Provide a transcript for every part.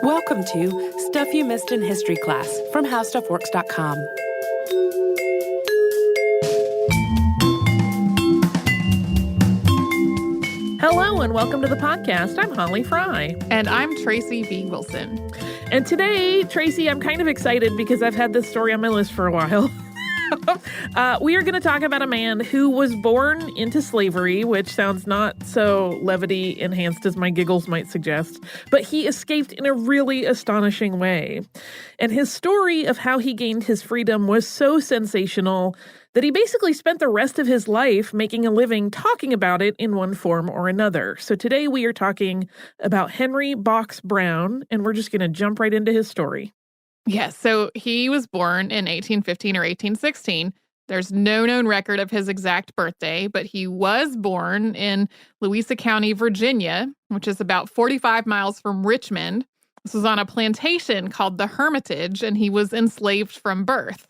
Welcome to Stuff You Missed in History Class from HowStuffWorks.com. Hello and welcome to the podcast. I'm Holly Fry. And I'm Tracy V. Wilson. And today, Tracy, I'm kind of excited because I've had this story on my list for a while. We are going to talk about a man who was born into slavery, which sounds not so levity enhanced as my giggles might suggest, but he escaped in a really astonishing way. And his story of how he gained his freedom was so sensational that he basically spent the rest of his life making a living talking about it in one form or another. So today we are talking about Henry Box Brown, and we're just going to jump right into his story. Yes, so he was born in 1815 or 1816. There's no known record of his exact birthday, but he was born in Louisa County, Virginia, which is about 45 miles from Richmond. This was on a plantation called the Hermitage, and he was enslaved from birth.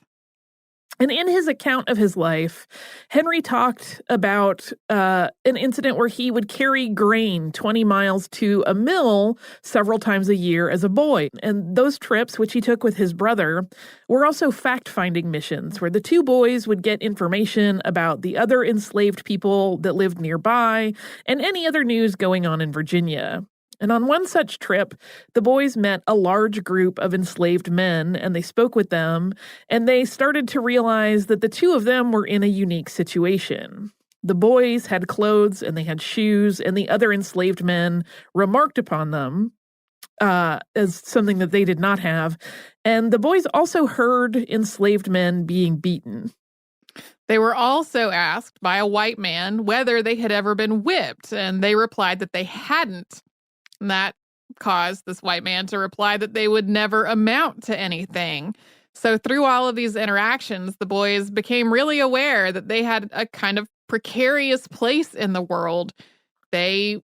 And in his account of his life, Henry talked about an incident where he would carry grain 20 miles to a mill several times a year as a boy. And those trips, which he took with his brother, were also fact-finding missions where the two boys would get information about the other enslaved people that lived nearby and any other news going on in Virginia. And on one such trip, the boys met a large group of enslaved men, and they spoke with them, and they started to realize that the two of them were in a unique situation. The boys had clothes and they had shoes, and the other enslaved men remarked upon them as something that they did not have. And the boys also heard enslaved men being beaten. They were also asked by a white man whether they had ever been whipped, and they replied that they hadn't. And that caused this white man to reply that they would never amount to anything. So through all of these interactions, the boys became really aware that they had a kind of precarious place in the world. They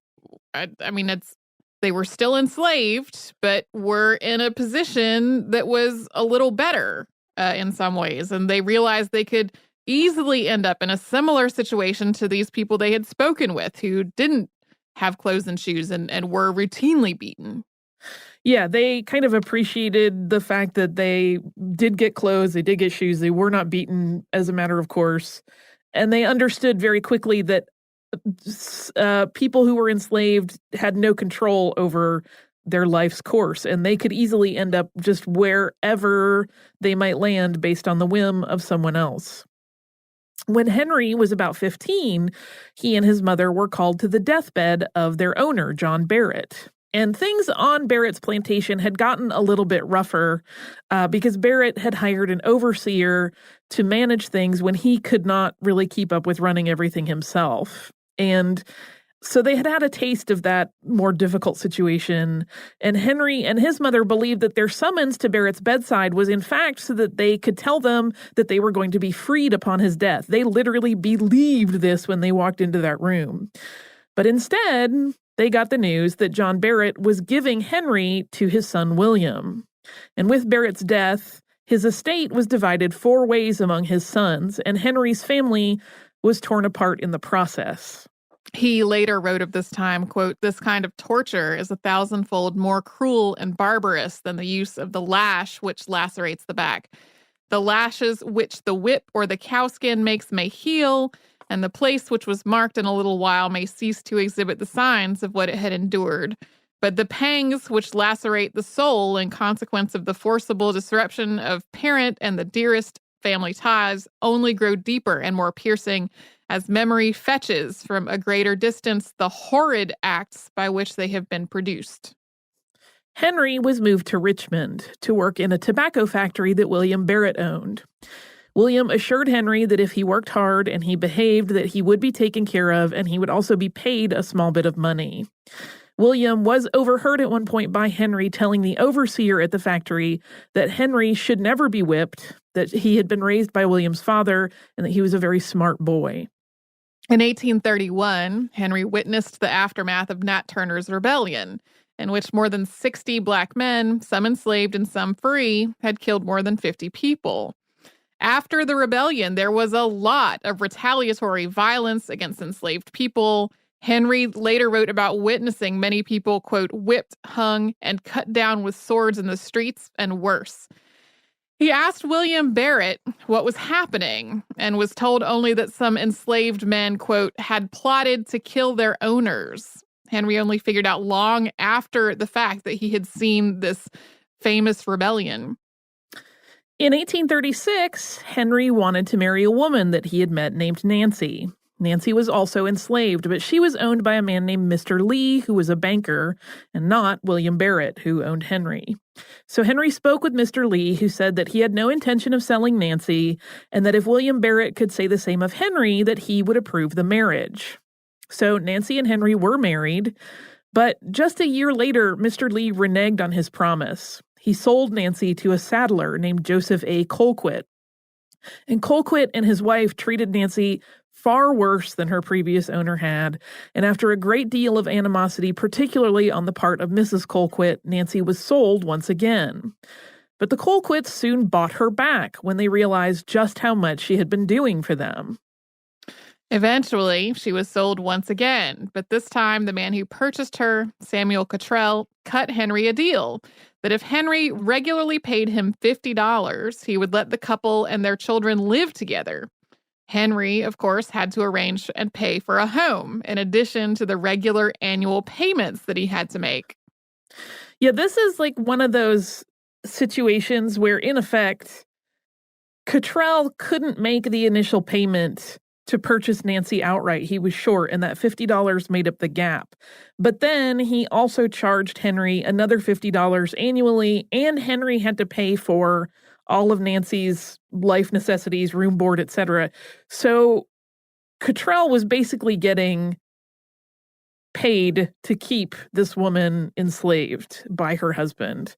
were still enslaved, but were in a position that was a little better in some ways. And they realized they could easily end up in a similar situation to these people they had spoken with who didn't have clothes and shoes and were routinely beaten. Yeah, they kind of appreciated the fact that they did get clothes, they did get shoes, they were not beaten as a matter of course. And they understood very quickly that people who were enslaved had no control over their life's course, and they could easily end up just wherever they might land based on the whim of someone else. When Henry was about 15, he and his mother were called to the deathbed of their owner, John Barrett. And things on Barrett's plantation had gotten a little bit rougher because Barrett had hired an overseer to manage things when he could not really keep up with running everything himself. And so they had had a taste of that more difficult situation, and Henry and his mother believed that their summons to Barrett's bedside was in fact so that they could tell them that they were going to be freed upon his death. They literally believed this when they walked into that room. But instead, they got the news that John Barrett was giving Henry to his son William. And with Barrett's death, his estate was divided 4 ways among his sons, and Henry's family was torn apart in the process. He later wrote of this time, quote, "This kind of torture is 1,000-fold more cruel and barbarous than the use of the lash which lacerates the back. The lashes which the whip or the cowskin makes may heal, and the place which was marked in a little while may cease to exhibit the signs of what it had endured. But the pangs which lacerate the soul in consequence of the forcible disruption of parent and the dearest family ties only grow deeper and more piercing as memory fetches from a greater distance the horrid acts by which they have been produced." Henry was moved to Richmond to work in a tobacco factory that William Barrett owned. William assured Henry that if he worked hard and he behaved, that he would be taken care of and he would also be paid a small bit of money. William was overheard at one point by Henry telling the overseer at the factory that Henry should never be whipped, that he had been raised by William's father, and that he was a very smart boy. In 1831, Henry witnessed the aftermath of Nat Turner's rebellion, in which more than 60 black men, some enslaved and some free, had killed more than 50 people. After the rebellion, there was a lot of retaliatory violence against enslaved people. Henry later wrote about witnessing many people, quote, whipped, hung, and cut down with swords in the streets and worse. He asked William Barrett what was happening and was told only that some enslaved men, quote, had plotted to kill their owners. Henry only figured out long after the fact that he had seen this famous rebellion. In 1836, Henry wanted to marry a woman that he had met named Nancy. Nancy was also enslaved, but she was owned by a man named Mr. Lee, who was a banker, and not William Barrett, who owned Henry. So Henry spoke with Mr. Lee, who said that he had no intention of selling Nancy, and that if William Barrett could say the same of Henry, that he would approve the marriage. So Nancy and Henry were married, but just a year later, Mr. Lee reneged on his promise. He sold Nancy to a saddler named Joseph A. Colquitt. And Colquitt and his wife treated Nancy far worse than her previous owner had, and after a great deal of animosity, particularly on the part of Mrs. Colquitt, Nancy was sold once again. But the Colquitts soon bought her back when they realized just how much she had been doing for them. Eventually, she was sold once again, but this time the man who purchased her, Samuel Cottrell, cut Henry a deal that if Henry regularly paid him $50, he would let the couple and their children live together. Henry, of course, had to arrange and pay for a home, in addition to the regular annual payments that he had to make. Yeah, this is like one of those situations where, in effect, Cottrell couldn't make the initial payment to purchase Nancy outright. He was short, and that $50 made up the gap. But then he also charged Henry another $50 annually, and Henry had to pay for all of Nancy's life necessities, room, board, etc. So Cottrell was basically getting paid to keep this woman enslaved by her husband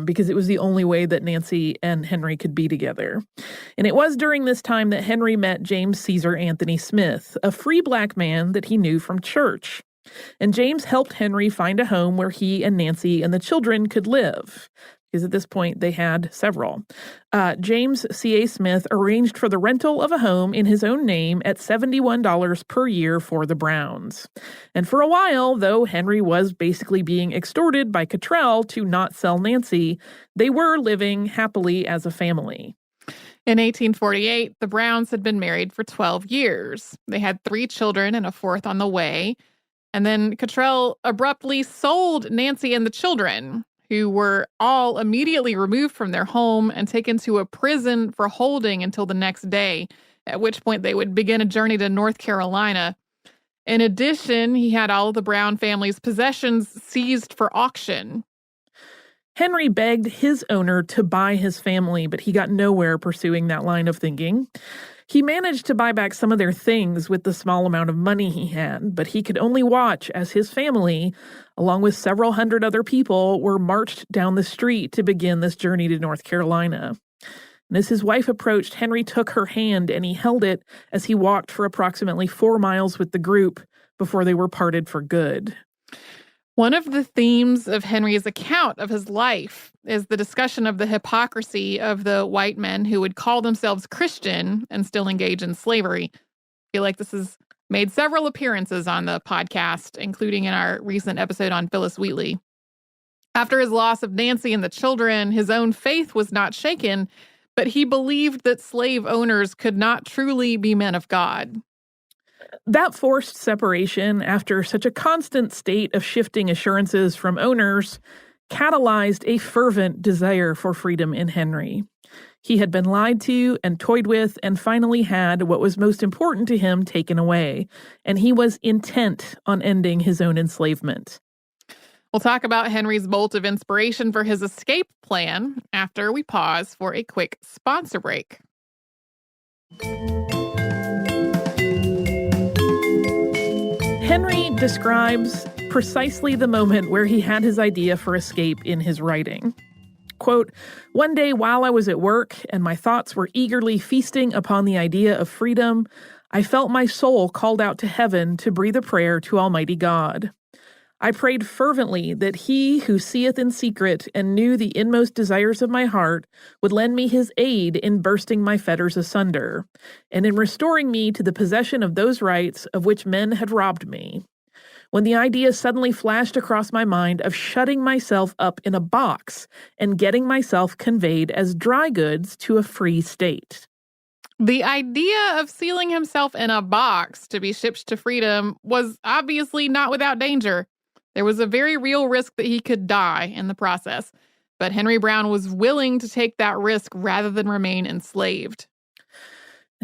because it was the only way that Nancy and Henry could be together. And it was during this time that Henry met James Caesar Anthony Smith, a free black man that he knew from church. And James helped Henry find a home where he and Nancy and the children could live, because at this point they had several. James C.A. Smith arranged for the rental of a home in his own name at $71 per year for the Browns. And for a while, though Henry was basically being extorted by Cottrell to not sell Nancy, they were living happily as a family. In 1848, the Browns had been married for 12 years. They had 3 children and a 4th on the way. And then Cottrell abruptly sold Nancy and the children, who were all immediately removed from their home and taken to a prison for holding until the next day, at which point they would begin a journey to North Carolina. In addition, he had all of the Brown family's possessions seized for auction. Henry begged his owner to buy his family, but he got nowhere pursuing that line of thinking. He managed to buy back some of their things with the small amount of money he had, but he could only watch as his family, along with several hundred other people, were marched down the street to begin this journey to North Carolina. And as his wife approached, Henry took her hand and he held it as he walked for approximately 4 miles with the group before they were parted for good. One of the themes of Henry's account of his life is the discussion of the hypocrisy of the white men who would call themselves Christian and still engage in slavery. I feel like this has made several appearances on the podcast, including in our recent episode on Phyllis Wheatley. After his loss of Nancy and the children, his own faith was not shaken, but he believed that slave owners could not truly be men of God. That forced separation, after such a constant state of shifting assurances from owners, catalyzed a fervent desire for freedom in Henry. He had been lied to and toyed with and finally had what was most important to him taken away, and he was intent on ending his own enslavement. We'll talk about Henry's bolt of inspiration for his escape plan after we pause for a quick sponsor break. Henry describes precisely the moment where he had his idea for escape in his writing. Quote, "One day while I was at work and my thoughts were eagerly feasting upon the idea of freedom, I felt my soul called out to heaven to breathe a prayer to Almighty God. I prayed fervently that he who seeth in secret and knew the inmost desires of my heart would lend me his aid in bursting my fetters asunder, and in restoring me to the possession of those rights of which men had robbed me. when the idea suddenly flashed across my mind of shutting myself up in a box and getting myself conveyed as dry goods to a free state. The idea of sealing himself in a box to be shipped to freedom was obviously not without danger. There was a very real risk that he could die in the process, but Henry Brown was willing to take that risk rather than remain enslaved.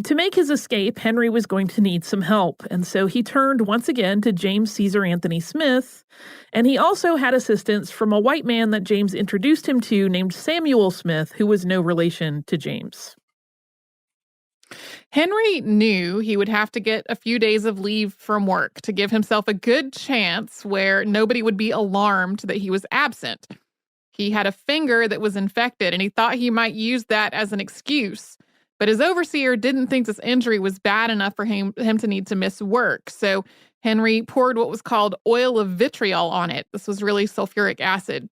To make his escape, Henry was going to need some help, and so he turned once again to James Caesar Anthony Smith, and he also had assistance from a white man that James introduced him to named Samuel Smith, who was no relation to James. Henry knew he would have to get a few days of leave from work to give himself a good chance where nobody would be alarmed that he was absent. He had a finger that was infected, and he thought he might use that as an excuse. But his overseer didn't think this injury was bad enough for him to need to miss work. So Henry poured what was called oil of vitriol on it. This was really sulfuric acid.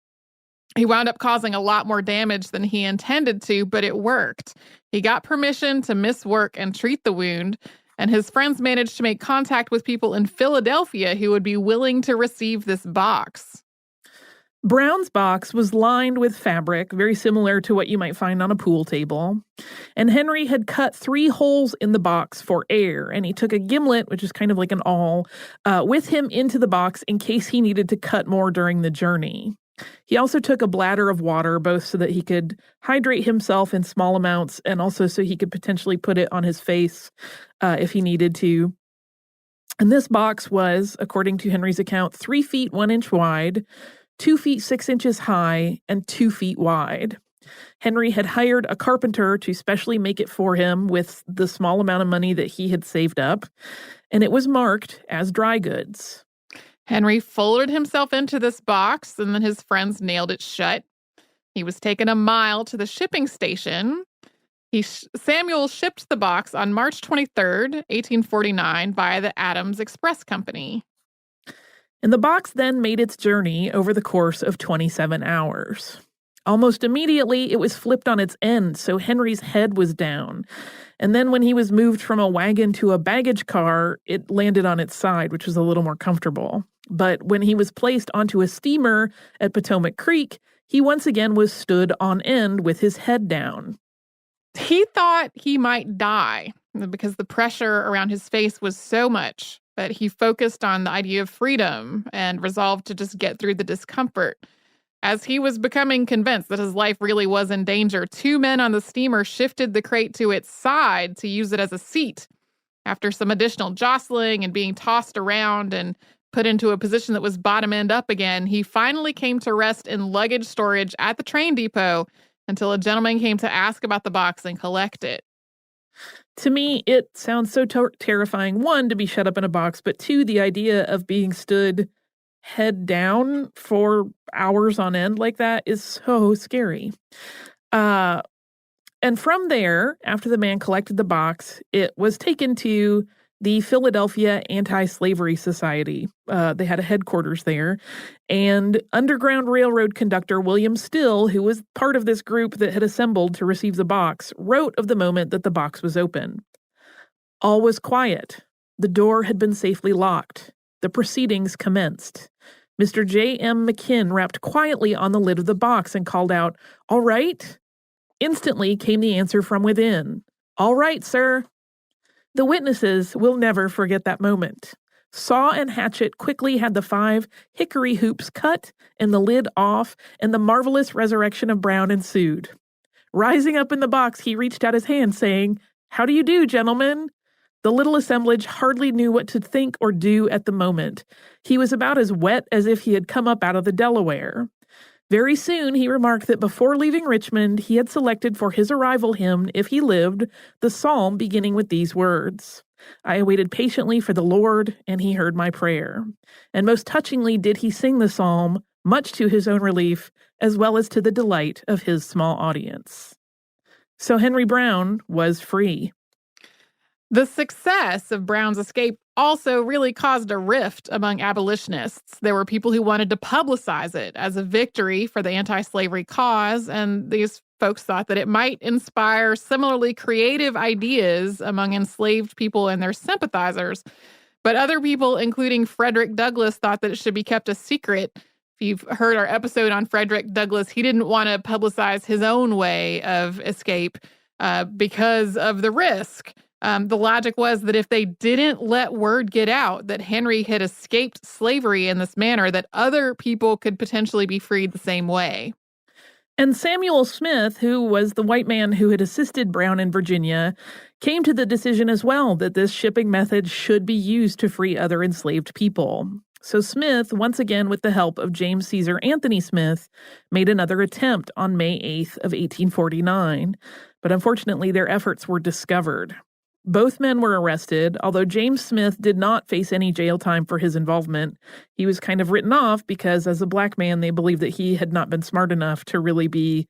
He wound up causing a lot more damage than he intended to, but it worked. He got permission to miss work and treat the wound, and his friends managed to make contact with people in Philadelphia who would be willing to receive this box. Brown's box was lined with fabric, very similar to what you might find on a pool table. And Henry had cut 3 holes in the box for air, and he took a gimlet, which is kind of like an awl, with him into the box in case he needed to cut more during the journey. He also took a bladder of water, both so that he could hydrate himself in small amounts and also so he could potentially put it on his face if he needed to. And this box was, according to Henry's account, 3 feet 1 inch wide, 2 feet 6 inches high, and 2 feet wide. Henry had hired a carpenter to specially make it for him with the small amount of money that he had saved up, and it was marked as dry goods. Henry folded himself into this box, and then his friends nailed it shut. He was taken a mile to the shipping station. Samuel shipped the box on March 23rd, 1849, via the Adams Express Company. And the box then made its journey over the course of 27 hours. Almost immediately, it was flipped on its end, so Henry's head was down. And then when he was moved from a wagon to a baggage car, it landed on its side, which was a little more comfortable. But when he was placed onto a steamer at Potomac Creek, he once again was stood on end with his head down. He thought he might die because the pressure around his face was so much, but he focused on the idea of freedom and resolved to just get through the discomfort. As he was becoming convinced that his life really was in danger, 2 men on the steamer shifted the crate to its side to use it as a seat. After some additional jostling and being tossed around and put into a position that was bottom end up again, he finally came to rest in luggage storage at the train depot until a gentleman came to ask about the box and collect it. To me, it sounds so terrifying, 1, to be shut up in a box, but 2, the idea of being stood head down for hours on end like that is so scary. And from there, after the man collected the box, it was taken to the Philadelphia Anti-Slavery Society. They had a headquarters there. And Underground Railroad conductor William Still, who was part of this group that had assembled to receive the box, wrote of the moment that the box was open. All was quiet. The door had been safely locked. The proceedings commenced. Mr. J. M. McKinn rapped quietly on the lid of the box and called out, "All right?" Instantly came the answer from within, "All right, sir." The witnesses will never forget that moment. Saw and hatchet quickly had the 5 hickory hoops cut and the lid off, and the marvelous resurrection of Brown ensued. Rising up in the box, he reached out his hand, saying, "How do you do, gentlemen?" The little assemblage hardly knew what to think or do at the moment. He was about as wet as if he had come up out of the Delaware. Very soon he remarked that before leaving Richmond, he had selected for his arrival hymn, if he lived, the psalm beginning with these words, "I waited patiently for the Lord, and he heard my prayer." And most touchingly did he sing the psalm, much to his own relief, as well as to the delight of his small audience. So Henry Brown was free. The success of Brown's escape also really caused a rift among abolitionists. There were people who wanted to publicize it as a victory for the anti-slavery cause, and these folks thought that it might inspire similarly creative ideas among enslaved people and their sympathizers. But other people, including Frederick Douglass, thought that it should be kept a secret. If you've heard our episode on Frederick Douglass, he didn't want to publicize his own way of escape because of the risk. The logic was that if they didn't let word get out that Henry had escaped slavery in this manner, that other people could potentially be freed the same way. And Samuel Smith, who was the white man who had assisted Brown in Virginia, came to the decision as well that this shipping method should be used to free other enslaved people. So Smith, once again with the help of James Caesar Anthony Smith, made another attempt on May 8th of 1849. But unfortunately, their efforts were discovered. Both men were arrested, although James Smith did not face any jail time for his involvement. He was kind of written off because as a black man, they believed that he had not been smart enough to really be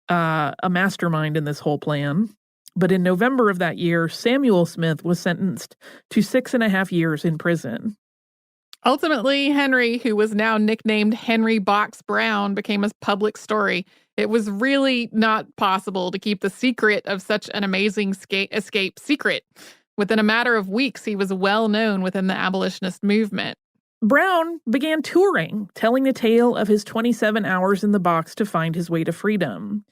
a mastermind in this whole plan. But in November of that year, Samuel Smith was sentenced to 6.5 years in prison. Ultimately, Henry, who was now nicknamed Henry Box Brown, became a public story. It was really not possible to keep the secret of such an amazing escape secret. Within a matter of weeks, he was well known within the abolitionist movement. Brown began touring, telling the tale of his 27 hours in the box to find his way to freedom.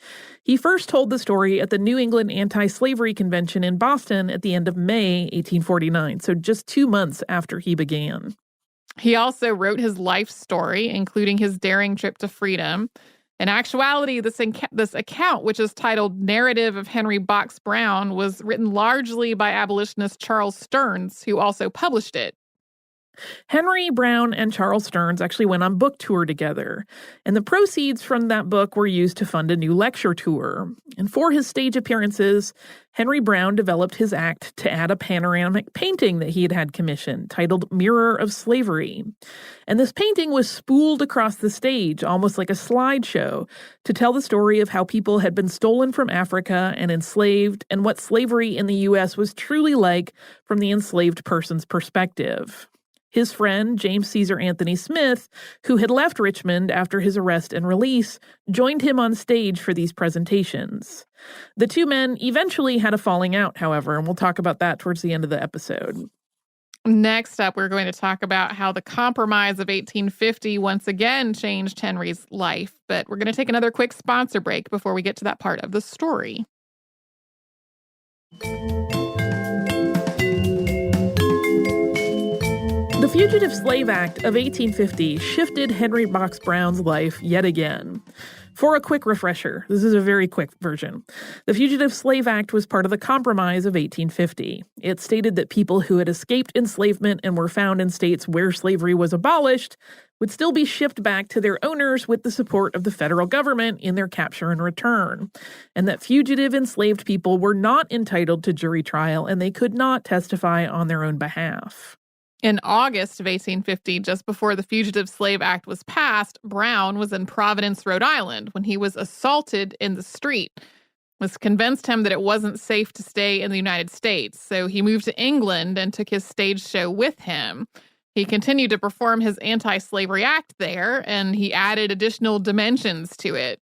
He first told the story at the New England Anti-Slavery Convention in Boston at the end of May 1849, so just 2 months after he began. He also wrote his life story, including his daring trip to freedom. In actuality, this account, which is titled Narrative of Henry Box Brown, was written largely by abolitionist Charles Stearns, who also published it. Henry Brown and Charles Stearns actually went on book tour together, and the proceeds from that book were used to fund a new lecture tour. And for his stage appearances, Henry Brown developed his act to add a panoramic painting that he had commissioned, titled Mirror of Slavery. And this painting was spooled across the stage, almost like a slideshow, to tell the story of how people had been stolen from Africa and enslaved, and what slavery in the U.S. was truly like from the enslaved person's perspective. His friend, James Caesar Anthony Smith, who had left Richmond after his arrest and release, joined him on stage for these presentations. The two men eventually had a falling out, however, and we'll talk about that towards the end of the episode. Next up, we're going to talk about how the Compromise of 1850 once again changed Henry's life, but we're going to take another quick sponsor break before we get to that part of the story. The Fugitive Slave Act of 1850 shifted Henry Box Brown's life yet again. For a quick refresher, this is a very quick version. The Fugitive Slave Act was part of the Compromise of 1850. It stated that people who had escaped enslavement and were found in states where slavery was abolished would still be shipped back to their owners with the support of the federal government in their capture and return, and that fugitive enslaved people were not entitled to jury trial and they could not testify on their own behalf. In August of 1850, just before the Fugitive Slave Act was passed, Brown was in Providence, Rhode Island, when he was assaulted in the street. This convinced him that it wasn't safe to stay in the United States, so he moved to England and took his stage show with him. He continued to perform his anti-slavery act there, and he added additional dimensions to it.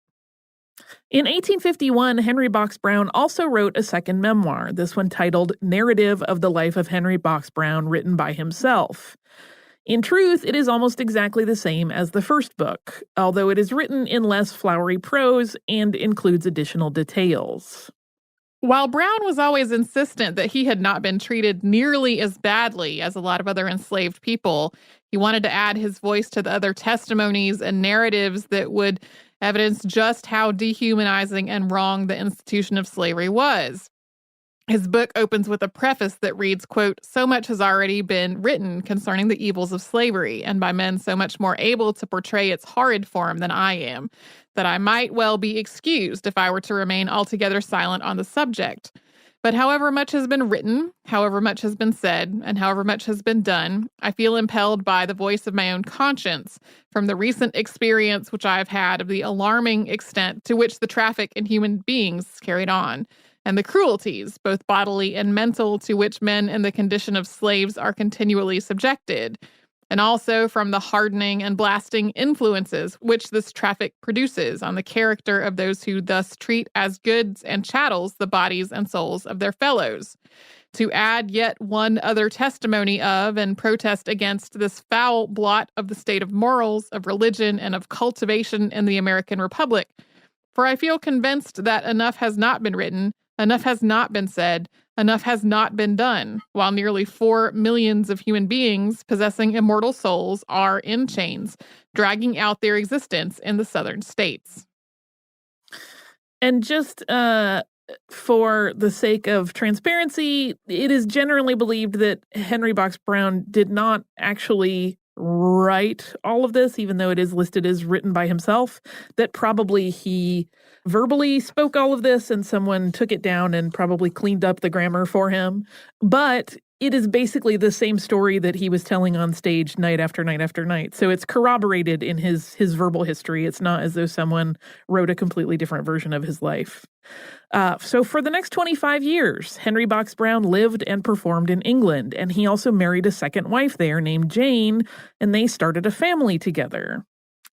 In 1851, Henry Box Brown also wrote a second memoir, this one titled Narrative of the Life of Henry Box Brown, written by himself. In truth, it is almost exactly the same as the first book, although it is written in less flowery prose and includes additional details. While Brown was always insistent that he had not been treated nearly as badly as a lot of other enslaved people, he wanted to add his voice to the other testimonies and narratives that would evidence just how dehumanizing and wrong the institution of slavery was. His book opens with a preface that reads, quote, "So much has already been written concerning the evils of slavery, and by men so much more able to portray its horrid form than I am, that I might well be excused if I were to remain altogether silent on the subject. But however much has been written, however much has been said, and however much has been done, I feel impelled by the voice of my own conscience from the recent experience which I have had of the alarming extent to which the traffic in human beings is carried on, and the cruelties, both bodily and mental, to which men in the condition of slaves are continually subjected, and also from the hardening and blasting influences which this traffic produces on the character of those who thus treat as goods and chattels the bodies and souls of their fellows. to add yet one other testimony of and protest against this foul blot of the state of morals, of religion, and of cultivation in the American Republic. For I feel convinced that enough has not been written, enough has not been said, enough has not been done, while nearly 4 millions of human beings possessing immortal souls are in chains, dragging out their existence in the southern states. And just for the sake of transparency, it is generally believed that Henry Box Brown did not actually write all of this, even though it is listed as written by himself, that probably he verbally spoke all of this and someone took it down and probably cleaned up the grammar for him. But it is basically the same story that he was telling on stage night after night after night. So it's corroborated in his verbal history. It's not as though someone wrote a completely different version of his life. So for the next 25 years, Henry Box Brown lived and performed in England, and he also married a second wife there named Jane, and they started a family together.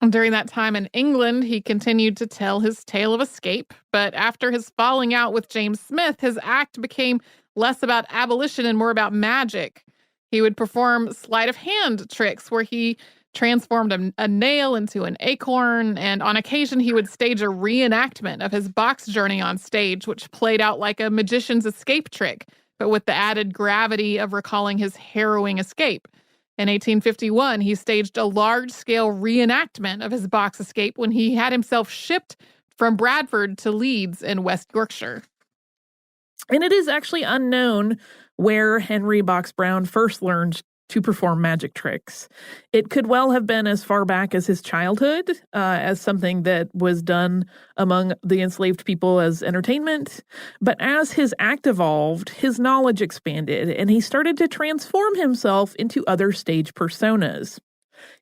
During that time in England, he continued to tell his tale of escape, but after his falling out with James Smith, his act became less about abolition and more about magic. He would perform sleight of hand tricks where he transformed a nail into an acorn, and on occasion he would stage a reenactment of his box journey on stage, which played out like a magician's escape trick, but with the added gravity of recalling his harrowing escape. In 1851, he staged a large-scale reenactment of his box escape when he had himself shipped from Bradford to Leeds in West Yorkshire. And it is actually unknown where Henry Box Brown first learned to perform magic tricks. It could well have been as far back as his childhood, as something that was done among the enslaved people as entertainment. But as his act evolved, his knowledge expanded, and he started to transform himself into other stage personas.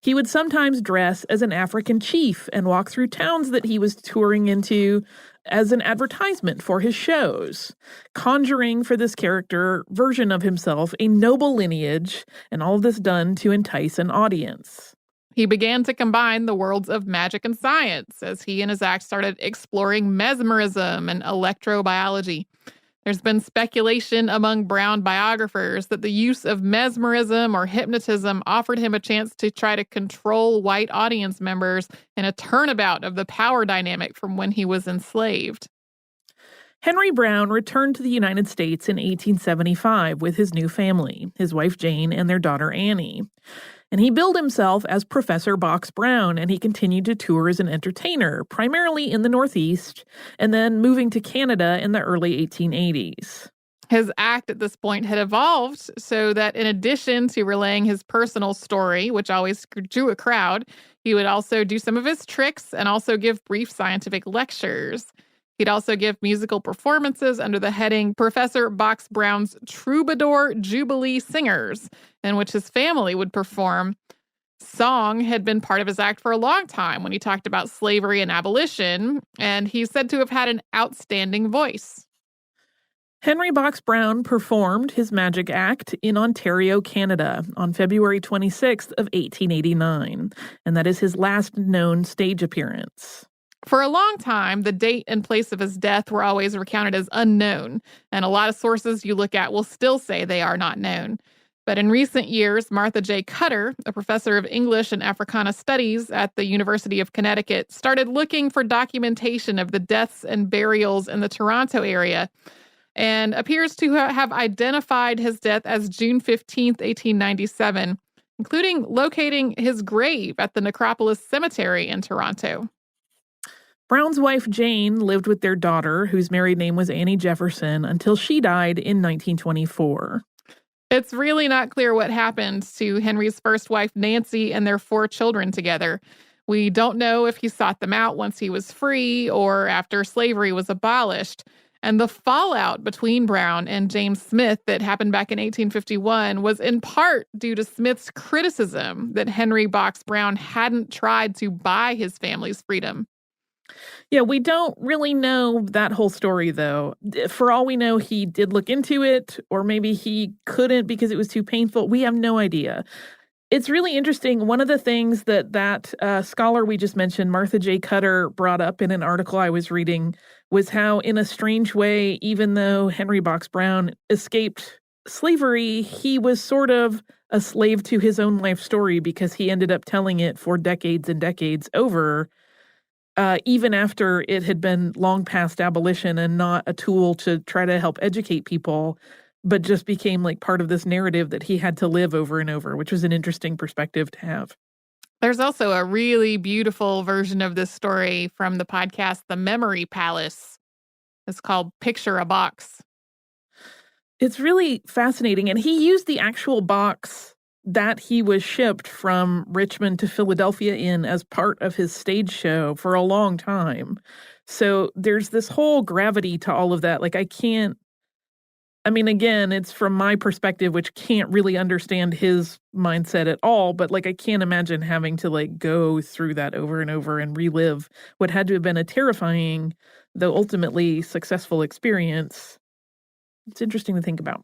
He would sometimes dress as an African chief and walk through towns that he was touring into as an advertisement for his shows, conjuring for this character version of himself a noble lineage, and all of this done to entice an audience. He began to combine the worlds of magic and science as he and his act started exploring mesmerism and electrobiology. There's been speculation among Brown biographers that the use of mesmerism or hypnotism offered him a chance to try to control white audience members in a turnabout of the power dynamic from when he was enslaved. Henry Brown returned to the United States in 1875 with his new family, his wife Jane and their daughter Annie. And he billed himself as Professor Box Brown, and he continued to tour as an entertainer, primarily in the Northeast, and then moving to Canada in the early 1880s. His act at this point had evolved so that in addition to relaying his personal story, which always drew a crowd, he would also do some of his tricks and also give brief scientific lectures. He'd also give musical performances under the heading Professor Box Brown's Troubadour Jubilee Singers, in which his family would perform. Song had been part of his act for a long time when he talked about slavery and abolition, and he's said to have had an outstanding voice. Henry Box Brown performed his magic act in Ontario, Canada, on February 26th of 1889, and that is his last known stage appearance. For a long time, the date and place of his death were always recounted as unknown, and a lot of sources you look at will still say they are not known. But in recent years, Martha J. Cutter, a professor of English and Africana Studies at the University of Connecticut, started looking for documentation of the deaths and burials in the Toronto area, and appears to have identified his death as June 15th, 1897, including locating his grave at the Necropolis Cemetery in Toronto. Brown's wife Jane lived with their daughter, whose married name was Annie Jefferson, until she died in 1924. It's really not clear what happened to Henry's first wife, Nancy, and their 4 children together. We don't know if he sought them out once he was free or after slavery was abolished. And the fallout between Brown and James Smith that happened back in 1851 was in part due to Smith's criticism that Henry Box Brown hadn't tried to buy his family's freedom. Yeah, we don't really know that whole story, though. For all we know, he did look into it, or maybe he couldn't because it was too painful. We have no idea. It's really interesting. One of the things that scholar we just mentioned, Martha J. Cutter, brought up in an article I was reading was how, in a strange way, even though Henry Box Brown escaped slavery, he was sort of a slave to his own life story because he ended up telling it for decades and decades over, even after it had been long past abolition and not a tool to try to help educate people, but just became like part of this narrative that he had to live over and over, which was an interesting perspective to have. There's also a really beautiful version of this story from the podcast, The Memory Palace. It's called Picture a Box. It's really fascinating. And he used the actual box that he was shipped from Richmond to Philadelphia in as part of his stage show for a long time. So there's this whole gravity to all of that. Like, again, it's from my perspective, which can't really understand his mindset at all. But like, I can't imagine having to like go through that over and over and relive what had to have been a terrifying, though ultimately successful experience. It's interesting to think about.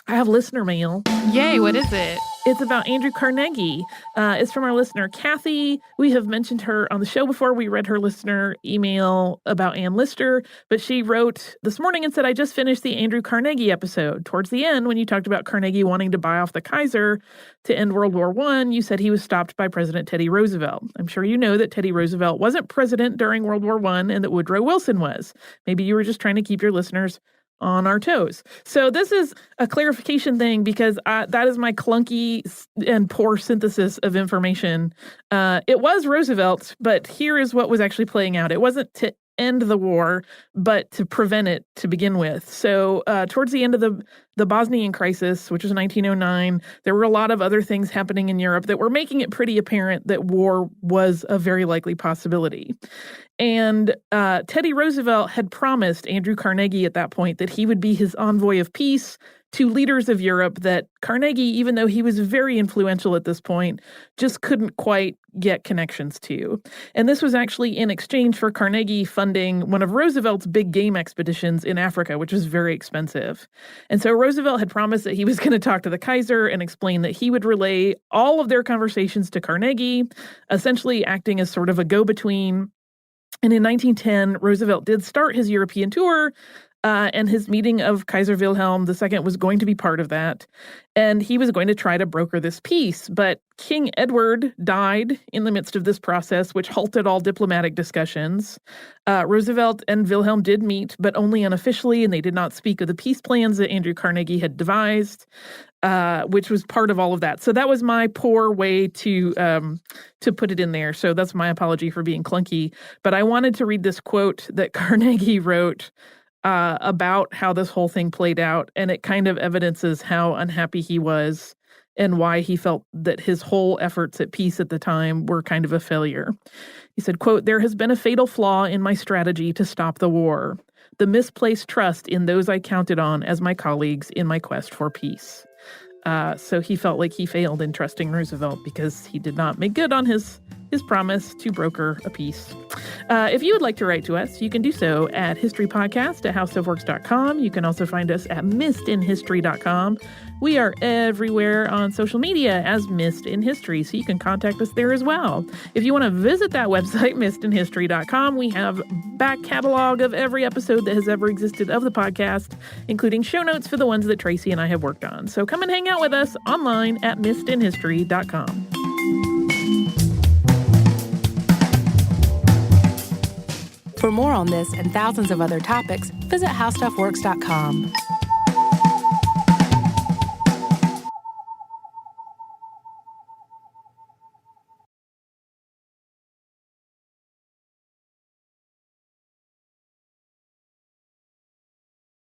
I have listener mail. Yay, what is it? It's about Andrew Carnegie. It's from our listener, Kathy. We have mentioned her on the show before. We read her listener email about Ann Lister, but she wrote this morning and said, I just finished the Andrew Carnegie episode. Towards the end, when you talked about Carnegie wanting to buy off the Kaiser to end World War I, you said he was stopped by President Teddy Roosevelt. I'm sure you know that Teddy Roosevelt wasn't president during World War I and that Woodrow Wilson was. Maybe you were just trying to keep your listeners on our toes. So this is a clarification thing because that is my clunky and poor synthesis of information. It was Roosevelt, but here is what was actually playing out. It wasn't to end the war, but to prevent it to begin with. So towards the end of the Bosnian crisis, which was 1909, there were a lot of other things happening in Europe that were making it pretty apparent that war was a very likely possibility. And Teddy Roosevelt had promised Andrew Carnegie at that point that he would be his envoy of peace to leaders of Europe, that Carnegie, even though he was very influential at this point, just couldn't quite get connections to. And this was actually in exchange for Carnegie funding one of Roosevelt's big game expeditions in Africa, which was very expensive. And so Roosevelt had promised that he was going to talk to the Kaiser and explain that he would relay all of their conversations to Carnegie, essentially acting as sort of a go-between. And in 1910, Roosevelt did start his European tour, and his meeting of Kaiser Wilhelm II was going to be part of that. And he was going to try to broker this peace. But King Edward died in the midst of this process, which halted all diplomatic discussions. Roosevelt and Wilhelm did meet, but only unofficially, and they did not speak of the peace plans that Andrew Carnegie had devised, which was part of all of that. So that was my poor way to put it in there. So that's my apology for being clunky. But I wanted to read this quote that Carnegie wrote about how this whole thing played out, and it kind of evidences how unhappy he was and why he felt that his whole efforts at peace at the time were kind of a failure. He said, quote, "There has been a fatal flaw in my strategy to stop the war, the misplaced trust in those I counted on as my colleagues in my quest for peace." So he felt like he failed in trusting Roosevelt because he did not make good on his promise to broker a peace. If you would like to write to us, you can do so at historypodcast@howstuffworks.com. You can also find us at missedinhistory.com. We are everywhere on social media as Missed in History, so you can contact us there as well. If you want to visit that website, missedinhistory.com, we have back catalog of every episode that has ever existed of the podcast, including show notes for the ones that Tracy and I have worked on. So come and hang out with us online at missedinhistory.com. For more on this and thousands of other topics, visit howstuffworks.com.